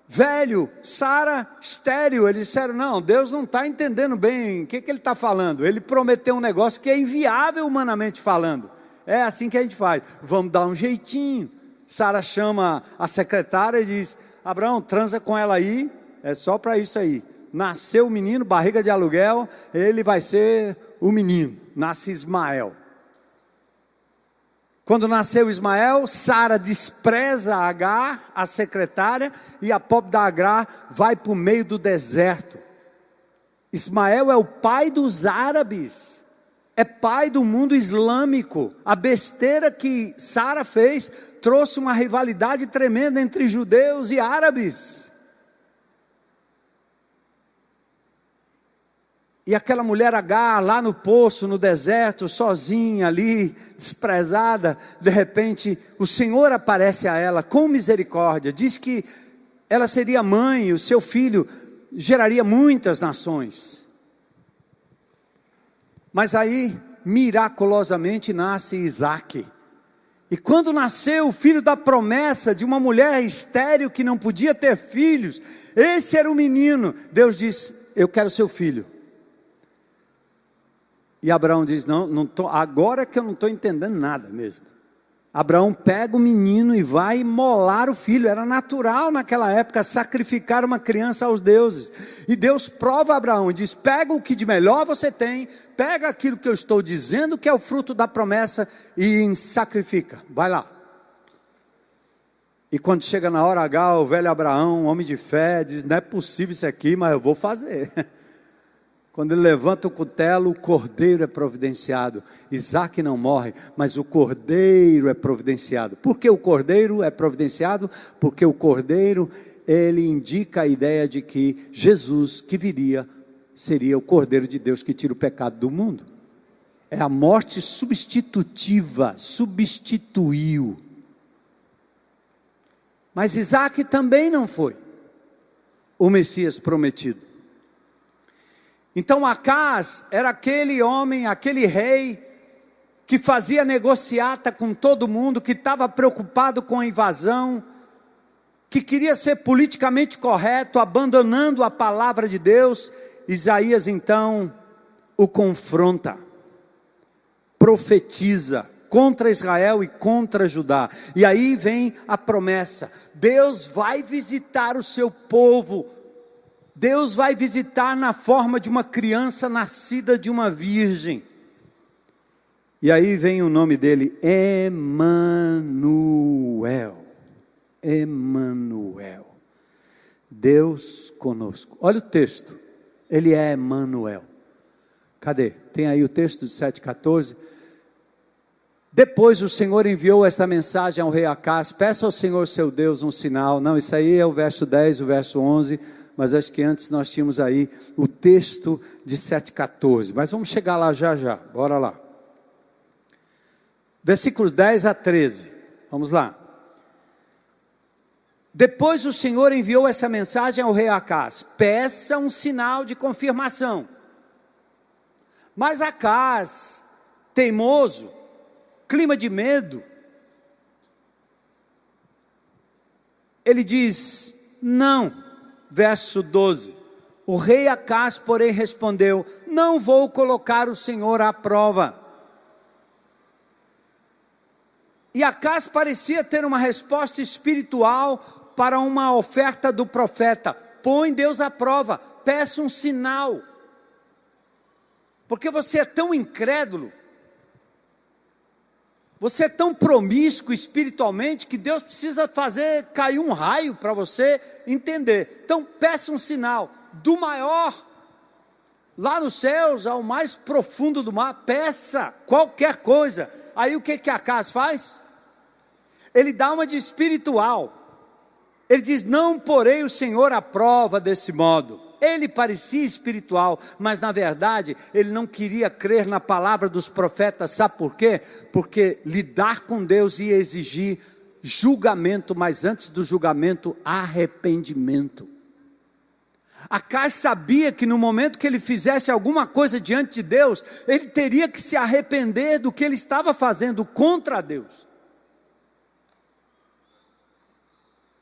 velho, Sara, estéril, eles disseram: não, Deus não está entendendo bem o que ele está falando. Ele prometeu um negócio que é inviável humanamente falando. É assim que a gente faz, vamos dar um jeitinho. Sara chama a secretária e diz: Abraão, transa com ela aí, é só para isso aí. Nasceu o menino, barriga de aluguel, ele vai ser o menino. Nasce Ismael. Quando nasceu Ismael, Sara despreza Agar, a secretária, e a pobre da Agar vai para o meio do deserto. Ismael é o pai dos árabes, é pai do mundo islâmico. A besteira que Sara fez trouxe uma rivalidade tremenda entre judeus e árabes. E aquela mulher Agar, lá no poço, no deserto, sozinha ali, desprezada, de repente, o Senhor aparece a ela com misericórdia, diz que ela seria mãe, e o seu filho geraria muitas nações. Mas aí, miraculosamente, nasce Isaque. E quando nasceu o filho da promessa de uma mulher estéril que não podia ter filhos, esse era o menino. Deus diz: eu quero seu filho. E Abraão diz: não tô, agora que eu não estou entendendo nada mesmo. Abraão pega o menino e vai imolar o filho. Era natural naquela época sacrificar uma criança aos deuses. E Deus prova a Abraão e diz: pega o que de melhor você tem, pega aquilo que eu estou dizendo que é o fruto da promessa e sacrifica, vai lá. E quando chega na hora H, o velho Abraão, um homem de fé, diz: não é possível isso aqui, mas eu vou fazer. Quando ele levanta o cutelo, o cordeiro é providenciado. Isaque não morre, mas o cordeiro é providenciado. Por que o cordeiro é providenciado? Porque o cordeiro, ele indica a ideia de que Jesus, que viria, seria o cordeiro de Deus que tira o pecado do mundo. É a morte substitutiva, substituiu. Mas Isaque também não foi o Messias prometido. Então Acaz era aquele homem, aquele rei, que fazia negociata com todo mundo, que estava preocupado com a invasão, que queria ser politicamente correto, abandonando a palavra de Deus. Isaías então o confronta, profetiza contra Israel e contra Judá. E aí vem a promessa: Deus vai visitar o seu povo. Deus vai visitar na forma de uma criança nascida de uma virgem. E aí vem o nome dele, Emanuel. Emanuel. Deus conosco. Olha o texto. Ele é Emanuel. Cadê? Tem aí o texto de 7,14. Depois o Senhor enviou esta mensagem ao rei Acaz: peça ao Senhor seu Deus um sinal. Não, isso aí é o verso 10, o verso 11. Mas acho que antes nós tínhamos aí o texto de 7,14. Mas vamos chegar lá já já, bora lá. Versículos 10 a 13, vamos lá. Depois o Senhor enviou essa mensagem ao rei Acaz: peça um sinal de confirmação. Mas Acaz, teimoso, clima de medo, ele diz: não. Verso 12, o rei Acaz, porém, respondeu: não vou colocar o Senhor à prova. E Acaz parecia ter uma resposta espiritual para uma oferta do profeta: põe Deus à prova, peça um sinal. Porque você é tão incrédulo, você é tão promíscuo espiritualmente, que Deus precisa fazer cair um raio para você entender. Então peça um sinal, do maior lá nos céus ao mais profundo do mar. Peça qualquer coisa. Aí o que Acaz faz? Ele dá uma de espiritual. Ele diz: não porei o Senhor à prova desse modo. Ele parecia espiritual, mas na verdade ele não queria crer na palavra dos profetas. Sabe por quê? Porque lidar com Deus ia exigir julgamento, mas antes do julgamento, arrependimento. Acaz sabia que no momento que ele fizesse alguma coisa diante de Deus, ele teria que se arrepender do que ele estava fazendo contra Deus.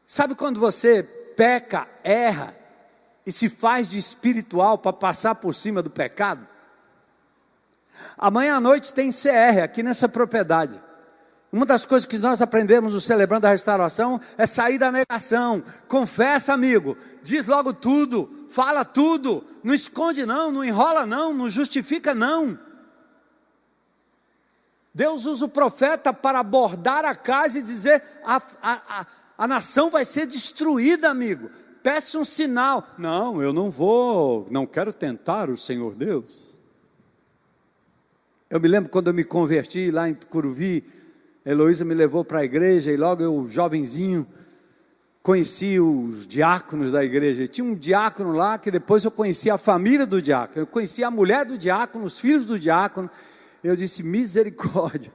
Sabe quando você peca, erra, e se faz de espiritual para passar por cima do pecado? Amanhã à noite tem CR aqui nessa propriedade. Uma das coisas que nós aprendemos no Celebrando a Restauração é sair da negação. Confessa, amigo, diz logo tudo, fala tudo, não esconde não, não enrola não, não justifica não. Deus usa o profeta para abordar a casa e dizer: a nação vai ser destruída, amigo. Peça um sinal. Não, eu não quero tentar o Senhor Deus. Eu me lembro quando eu me converti lá em Tucuruvi, Heloísa me levou para a igreja, e logo eu, jovenzinho, conheci os diáconos da igreja. Tinha um diácono lá que depois eu conheci a família do diácono. Eu conheci a mulher do diácono, os filhos do diácono. Eu disse, misericórdia.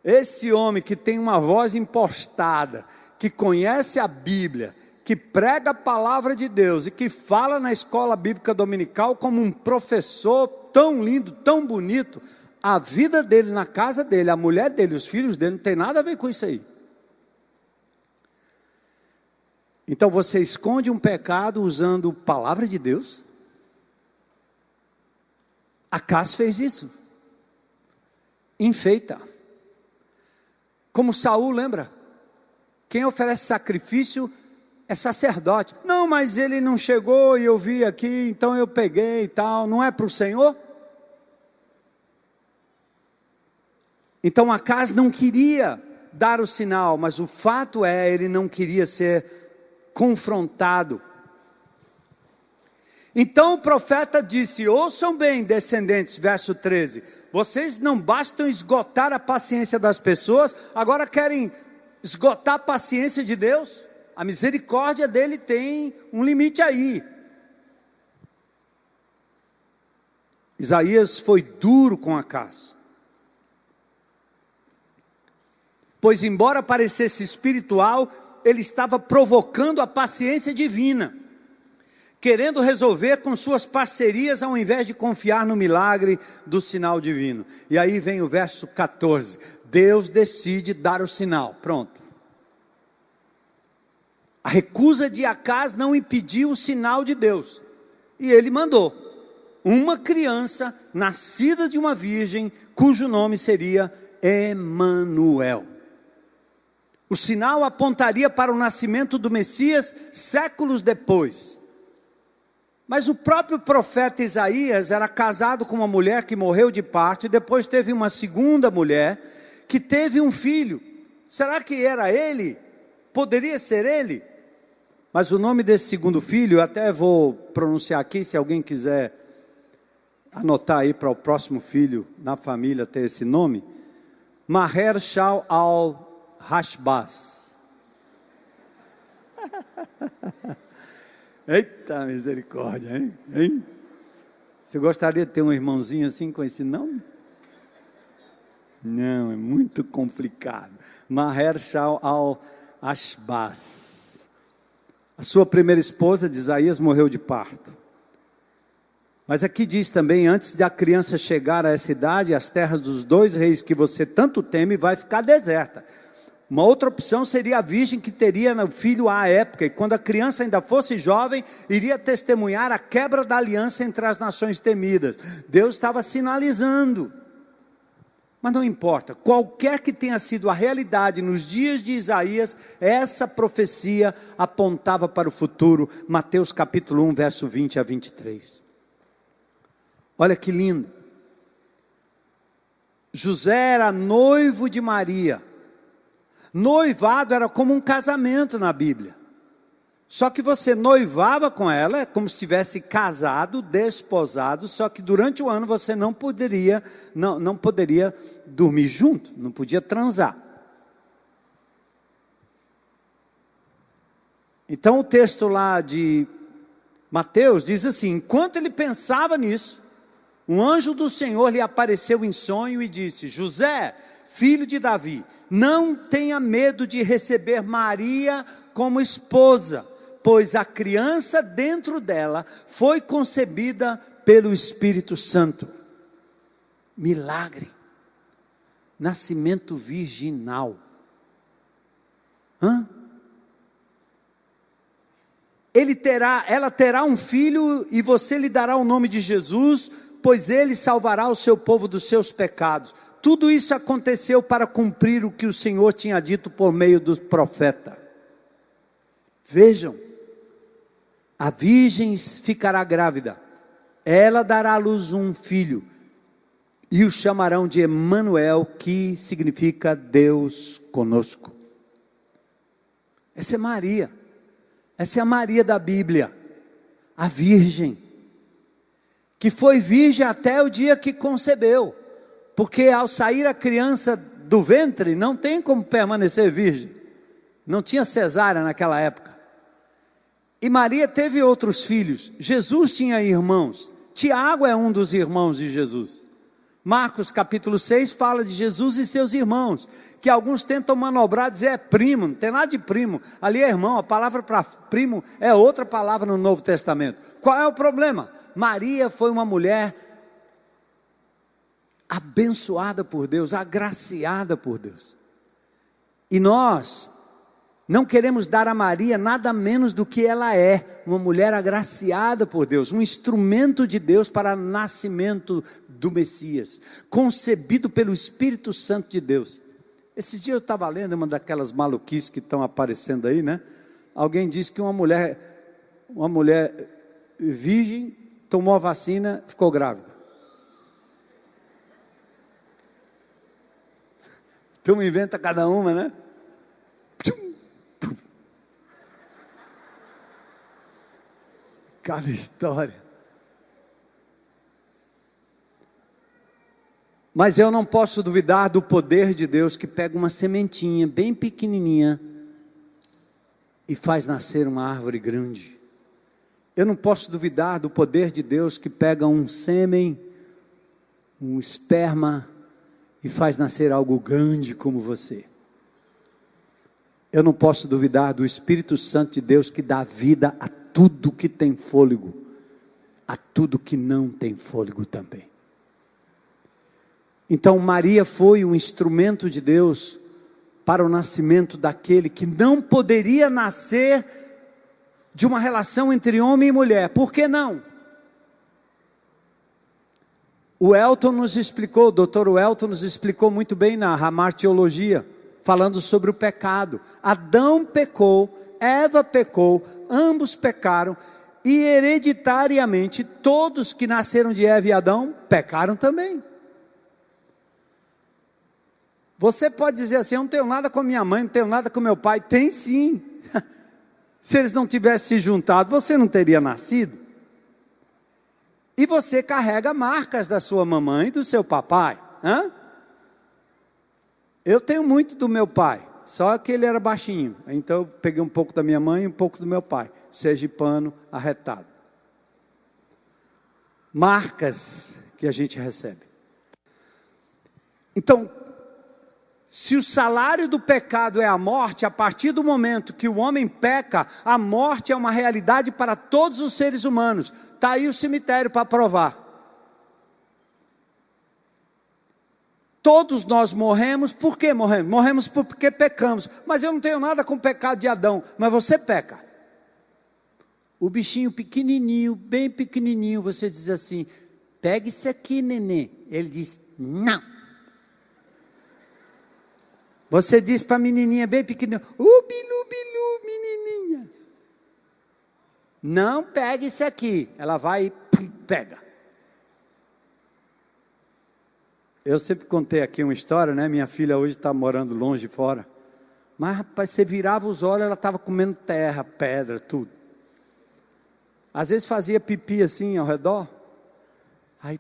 Esse homem que tem uma voz impostada, que conhece a Bíblia, que prega a palavra de Deus e que fala na escola bíblica dominical como um professor tão lindo, tão bonito, a vida dele na casa dele, a mulher dele, os filhos dele, não tem nada a ver com isso aí. Então você esconde um pecado usando a palavra de Deus? Acas fez isso. Enfeita. Como Saul, lembra? Quem oferece sacrifício é sacerdote. Não, mas ele não chegou e eu vi aqui, então eu peguei e tal. Não é para o Senhor? Então Acas não queria dar o sinal, mas o fato é, ele não queria ser confrontado. Então o profeta disse, ouçam bem, descendentes, verso 13, vocês não bastam esgotar a paciência das pessoas, agora querem esgotar a paciência de Deus? A misericórdia dele tem um limite aí. Isaías foi duro com Acas. Pois embora parecesse espiritual, ele estava provocando a paciência divina, querendo resolver com suas parcerias ao invés de confiar no milagre do sinal divino. E aí vem o verso 14, Deus decide dar o sinal, pronto. A recusa de Acas não impediu o sinal de Deus, e ele mandou uma criança nascida de uma virgem, cujo nome seria Emanuel. O sinal apontaria para o nascimento do Messias séculos depois. Mas o próprio profeta Isaías era casado com uma mulher que morreu de parto, e depois teve uma segunda mulher, que teve um filho. Será que era ele? Poderia ser ele? Mas o nome desse segundo filho, eu até vou pronunciar aqui, se alguém quiser anotar aí para o próximo filho na família ter esse nome. Maher-Shalal-Hash-Baz. Eita misericórdia, hein? Você gostaria de ter um irmãozinho assim com esse nome? Não, é muito complicado. Maher-Shalal-Hash-Baz. A sua primeira esposa de Isaías morreu de parto. Mas aqui diz também, antes da criança chegar a essa idade, as terras dos dois reis que você tanto teme vai ficar deserta. Uma outra opção seria a virgem que teria o filho à época, e quando a criança ainda fosse jovem, iria testemunhar a quebra da aliança entre as nações temidas. Deus estava sinalizando. Mas não importa, qualquer que tenha sido a realidade nos dias de Isaías, essa profecia apontava para o futuro. Mateus capítulo 1, verso 20 a 23. Olha que lindo. José era noivo de Maria. Noivado era como um casamento na Bíblia. Só que você noivava com ela, é como se estivesse casado, desposado, só que durante o ano você não poderia dormir junto, não podia transar. Então o texto lá de Mateus diz assim, enquanto ele pensava nisso, um anjo do Senhor lhe apareceu em sonho e disse, José, filho de Davi, não tenha medo de receber Maria como esposa, pois a criança dentro dela foi concebida pelo Espírito Santo. Milagre. Nascimento virginal. Ela terá um filho e você lhe dará o nome de Jesus, pois ele salvará o seu povo dos seus pecados. Tudo isso aconteceu para cumprir o que o Senhor tinha dito por meio do profeta. Vejam, a virgem ficará grávida, ela dará à luz um filho, e o chamarão de Emanuel, que significa Deus conosco. Essa é Maria, essa é a Maria da Bíblia, a virgem, que foi virgem até o dia que concebeu, porque ao sair a criança do ventre, não tem como permanecer virgem, não tinha cesárea naquela época. E Maria teve outros filhos. Jesus tinha irmãos. Tiago é um dos irmãos de Jesus. Marcos capítulo 6 fala de Jesus e seus irmãos, que alguns tentam manobrar, dizer é primo, não tem nada de primo, ali é irmão, a palavra para primo é outra palavra no Novo Testamento. Qual é o problema? Maria foi uma mulher abençoada por Deus, agraciada por Deus. E nós não queremos dar a Maria nada menos do que ela é, uma mulher agraciada por Deus, um instrumento de Deus para o nascimento do Messias, concebido pelo Espírito Santo de Deus. Esses dias eu estava lendo uma daquelas maluquices que estão aparecendo aí, né? Alguém disse que uma mulher virgem tomou a vacina, ficou grávida. Então inventa cada uma, né? Cada história. Mas eu não posso duvidar do poder de Deus que pega uma sementinha bem pequenininha e faz nascer uma árvore grande. Eu não posso duvidar do poder de Deus que pega um sêmen, um esperma e faz nascer algo grande como você. Eu não posso duvidar do Espírito Santo de Deus que dá vida a tudo que tem fôlego, a tudo que não tem fôlego também. Então Maria foi um instrumento de Deus para o nascimento daquele que não poderia nascer de uma relação entre homem e mulher. Por que não? O Elton nos explicou, o doutor Elton nos explicou muito bem na Ramar Teologia, falando sobre o pecado. Adão pecou, Eva pecou, ambos pecaram, e hereditariamente todos que nasceram de Eva e Adão pecaram também. Você pode dizer assim, eu não tenho nada com minha mãe, não tenho nada com meu pai. Tem sim. Se eles não tivessem se juntado, você não teria nascido. E você carrega marcas da sua mamãe e do seu papai. Eu tenho muito do meu pai, só que ele era baixinho. Então eu peguei um pouco da minha mãe e um pouco do meu pai. Sergipano, arretado. Marcas que a gente recebe. Então, se o salário do pecado é a morte, a partir do momento que o homem peca, a morte é uma realidade para todos os seres humanos. Está aí o cemitério para provar. Todos nós morremos, por que morremos? Morremos porque pecamos. Mas eu não tenho nada com o pecado de Adão, mas você peca. O bichinho pequenininho, bem pequenininho, você diz assim, pega isso aqui, nenê. Ele diz, não. Você diz para a menininha bem pequenininha, bilu, bilu, menininha. Não pegue isso aqui. Ela vai e pega. Eu sempre contei aqui uma história, né? Minha filha hoje está morando longe fora. Mas, rapaz, você virava os olhos, ela estava comendo terra, pedra, tudo. Às vezes fazia pipi assim ao redor. Aí,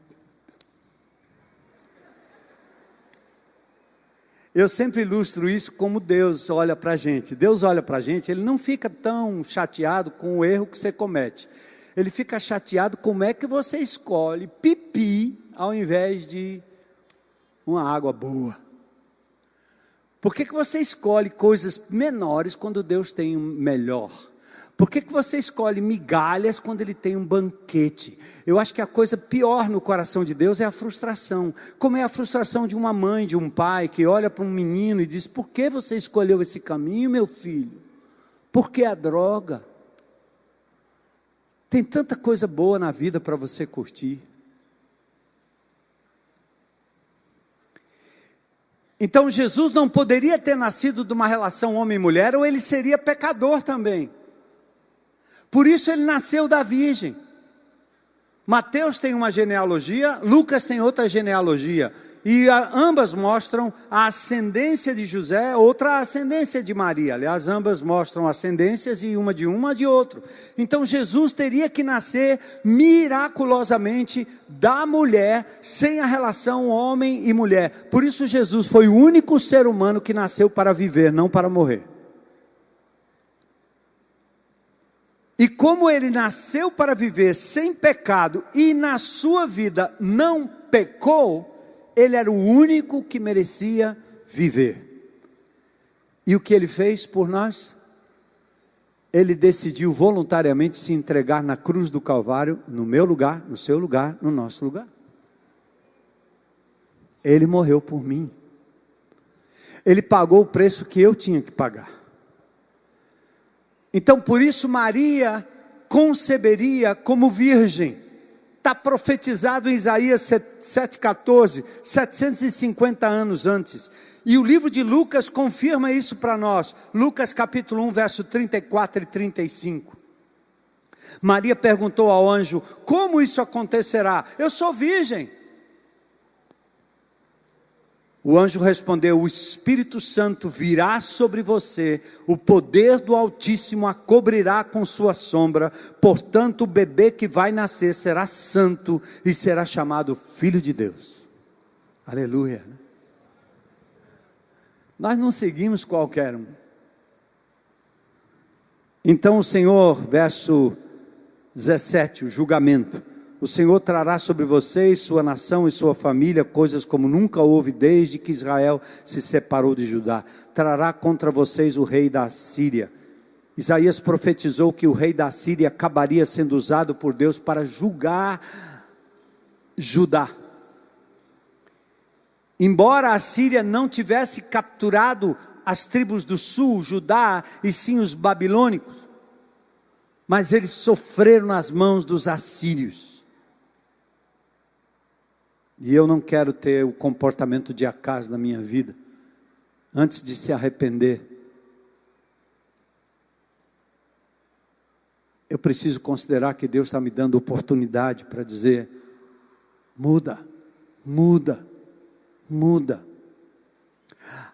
eu sempre ilustro isso como Deus olha para a gente. Deus olha para a gente, Ele não fica tão chateado com o erro que você comete. Ele fica chateado como é que você escolhe pipi ao invés de uma água boa. Por que você escolhe coisas menores quando Deus tem um melhor? Por que você escolhe migalhas quando Ele tem um banquete? Eu acho que a coisa pior no coração de Deus é a frustração. Como é a frustração de uma mãe, de um pai, que olha para um menino e diz, por que você escolheu esse caminho, meu filho? Por que a droga? Tem tanta coisa boa na vida para você curtir. Então Jesus não poderia ter nascido de uma relação homem e mulher, ou ele seria pecador também. Por isso ele nasceu da virgem. Mateus tem uma genealogia, Lucas tem outra genealogia. E ambas mostram a ascendência de José, outra a ascendência de Maria. Aliás, ambas mostram ascendências e uma de outro. Então Jesus teria que nascer miraculosamente da mulher, sem a relação homem e mulher. Por isso Jesus foi o único ser humano que nasceu para viver, não para morrer. E como ele nasceu para viver sem pecado e na sua vida não pecou, ele era o único que merecia viver. E o que ele fez por nós? Ele decidiu voluntariamente se entregar na cruz do Calvário, no meu lugar, no seu lugar, no nosso lugar. Ele morreu por mim. Ele pagou o preço que eu tinha que pagar. Então, por isso Maria conceberia como virgem. Está profetizado em Isaías 7,14, 750 anos antes. E o livro de Lucas confirma isso para nós. Lucas capítulo 1, verso 34 e 35. Maria perguntou ao anjo: como isso acontecerá? Eu sou virgem. O anjo respondeu: o Espírito Santo virá sobre você, o poder do Altíssimo a cobrirá com sua sombra, portanto o bebê que vai nascer será santo e será chamado Filho de Deus. Aleluia. Nós não seguimos qualquer um. Então o Senhor, verso 17, o julgamento. O Senhor trará sobre vocês, sua nação e sua família, coisas como nunca houve desde que Israel se separou de Judá. Trará contra vocês o rei da Síria. Isaías profetizou que o rei da Síria acabaria sendo usado por Deus para julgar Judá. Embora a Síria não tivesse capturado as tribos do sul, Judá, e sim os babilônicos, mas eles sofreram nas mãos dos assírios. E eu não quero ter o comportamento de Acaz na minha vida, antes de se arrepender. Eu preciso considerar que Deus está me dando oportunidade para dizer: muda, muda, muda.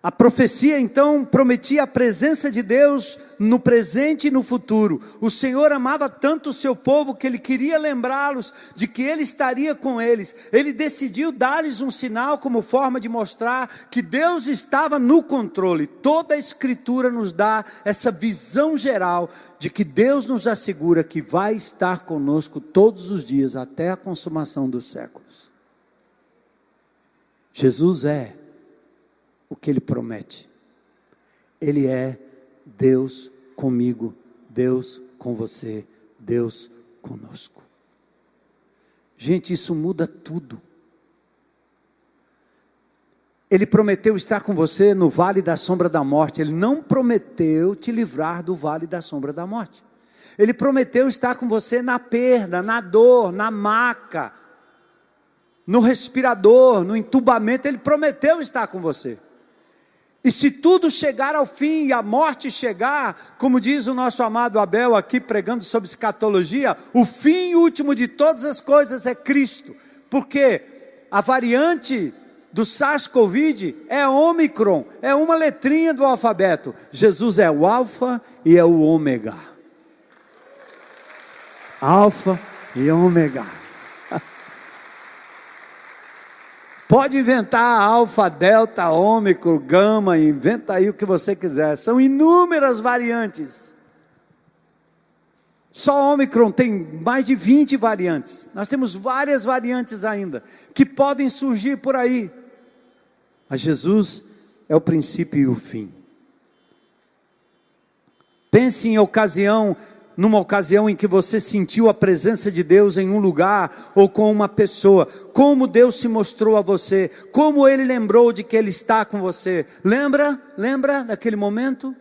A profecia então prometia a presença de Deus no presente e no futuro. O Senhor amava tanto o seu povo que Ele queria lembrá-los de que Ele estaria com eles. Ele decidiu dar-lhes um sinal como forma de mostrar que Deus estava no controle. Toda a Escritura nos dá essa visão geral de que Deus nos assegura que vai estar conosco todos os dias até a consumação dos séculos. Jesus é o que Ele promete. Ele é Deus comigo, Deus com você, Deus conosco. Gente, isso muda tudo. Ele prometeu estar com você no vale da sombra da morte. Ele não prometeu te livrar do vale da sombra da morte. Ele prometeu estar com você na perda, na dor, na maca, no respirador, no entubamento. Ele prometeu estar com você. E se tudo chegar ao fim e a morte chegar, como diz o nosso amado Abel aqui pregando sobre escatologia, o fim último de todas as coisas é Cristo. Porque a variante do SARS-CoV é Ômicron, é uma letrinha do alfabeto. Jesus é o alfa e é o ômega. Alfa e ômega. Pode inventar alfa, delta, ômicron, gama, inventa aí o que você quiser. São inúmeras variantes. Só ômicron tem mais de 20 variantes. Nós temos várias variantes ainda, que podem surgir por aí. Mas Jesus é o princípio e o fim. Pense numa ocasião em que você sentiu a presença de Deus em um lugar ou com uma pessoa, como Deus se mostrou a você, como Ele lembrou de que Ele está com você. Lembra daquele momento?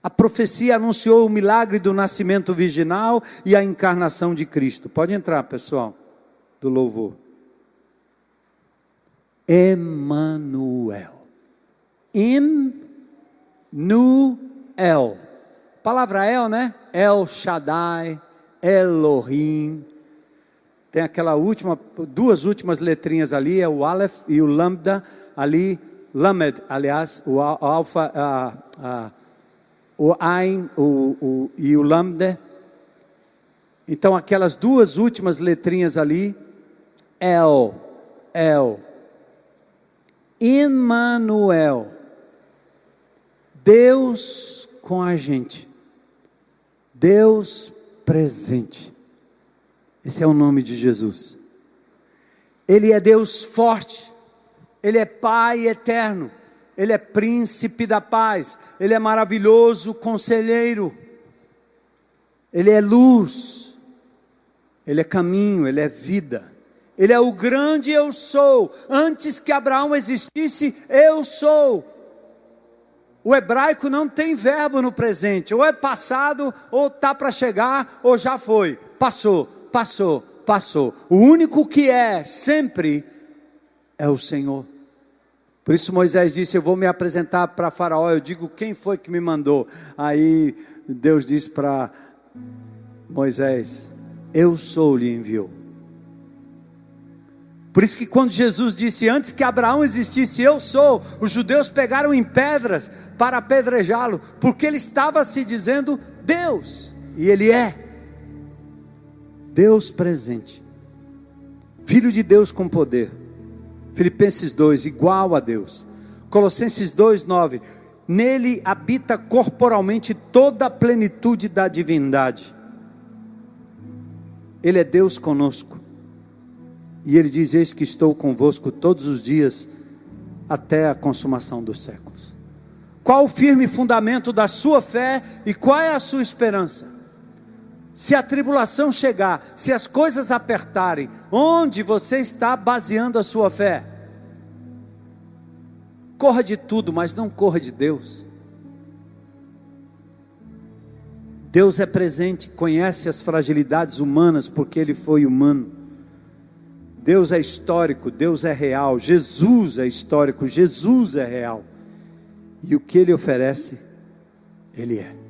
A profecia anunciou o milagre do nascimento virginal e a encarnação de Cristo. Pode entrar, pessoal, do louvor. Emanuel. Em-nu-el. Palavra El, né? El Shaddai, Elohim. Tem aquela duas últimas letrinhas ali, é o Aleph e o Lambda ali, Lamed, aliás, o Alfa, o Ain e o Lambda. Então aquelas duas últimas letrinhas ali, El, Emmanuel, Deus com a gente. Deus presente. Esse é o nome de Jesus. Ele é Deus forte, Ele é Pai eterno, Ele é príncipe da paz, Ele é maravilhoso conselheiro, Ele é luz, Ele é caminho, Ele é vida, Ele é o grande eu sou. Antes que Abraão existisse, eu sou. O hebraico não tem verbo no presente, ou é passado, ou está para chegar, ou já foi, passou. O único que é sempre é o Senhor. Por isso Moisés disse: eu vou me apresentar para Faraó. Eu digo: quem foi que me mandou? Aí Deus disse para Moisés: eu sou, lhe enviou. Por isso que quando Jesus disse: antes que Abraão existisse, eu sou, os judeus pegaram em pedras para apedrejá-lo, porque ele estava se dizendo Deus, e ele é Deus presente, Filho de Deus com poder. Filipenses 2, igual a Deus. Colossenses 2, 9, nele habita corporalmente toda a plenitude da divindade. Ele é Deus conosco, e Ele diz: eis que estou convosco todos os dias, até a consumação dos séculos. Qual o firme fundamento da sua fé, e qual é a sua esperança? Se a tribulação chegar, se as coisas apertarem, onde você está baseando a sua fé? Corra de tudo, mas não corra de Deus. Deus é presente, conhece as fragilidades humanas, porque Ele foi humano. Deus é histórico, Deus é real. Jesus é histórico, Jesus é real. E o que Ele oferece, Ele é.